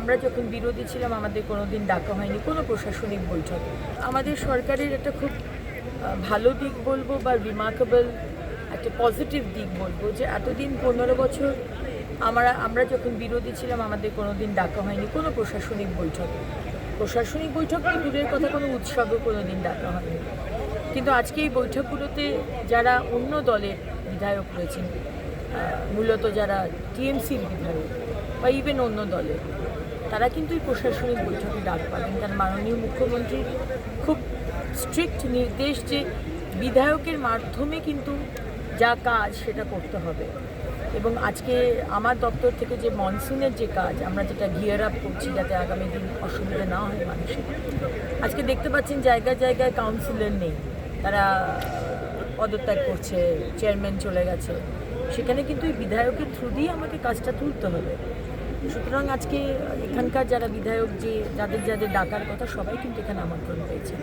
আমরা যখন বিরোধী ছিলাম আমাদের কোনোদিন ডাকা হয়নি কোনো প্রশাসনিক বৈঠকে। আমাদের সরকারের একটা খুব ভালো দিক বলবো বা রিমার্কেবল একটা পজিটিভ দিক বলবো যে এতদিন 15 বছর আমরা যখন বিরোধী ছিলাম আমাদের কোনোদিন ডাকা হয়নি কোনো প্রশাসনিক বৈঠকে। প্রশাসনিক বৈঠক তো দূরের কথা, কোনো উৎসবও কোনোদিন ডাকা হয়নি। কিন্তু আজকে এই বৈঠকগুলোতে যারা অন্য দলের বিধায়ক রয়েছেন, মূলত যারা টিএমসির বিধায়ক বা ইভেন অন্য দলের, তারা কিন্তু এই প্রশাসনিক বৈঠকে ডাক পাবেন। কারণ মাননীয় মুখ্যমন্ত্রীর খুব স্ট্রিক্ট নির্দেশ যে বিধায়কের মাধ্যমে কিন্তু যা কাজ সেটা করতে হবে। এবং আজকে আমার দপ্তর থেকে যে মনসুনের যে কাজ আমরা যেটা গিয়ার আপ করছি যাতে আগামী দিন অসুবিধা না হয় মানুষের, আজকে দেখতে পাচ্ছেন জায়গায় জায়গায় কাউন্সিলর নেই, তারা পদত্যাগ করছে, চেয়ারম্যান চলে গেছে। সেখানে কিন্তু এই বিধায়কের থ্রু দিয়ে আমাকে কাজটা তুলতে হবে। সুতরাং আজকে এখানকার যারা বিধায়ক যাদের যাদের ডাকার কথা সবাই কিন্তু এখানে আমন্ত্রণ পেয়েছে।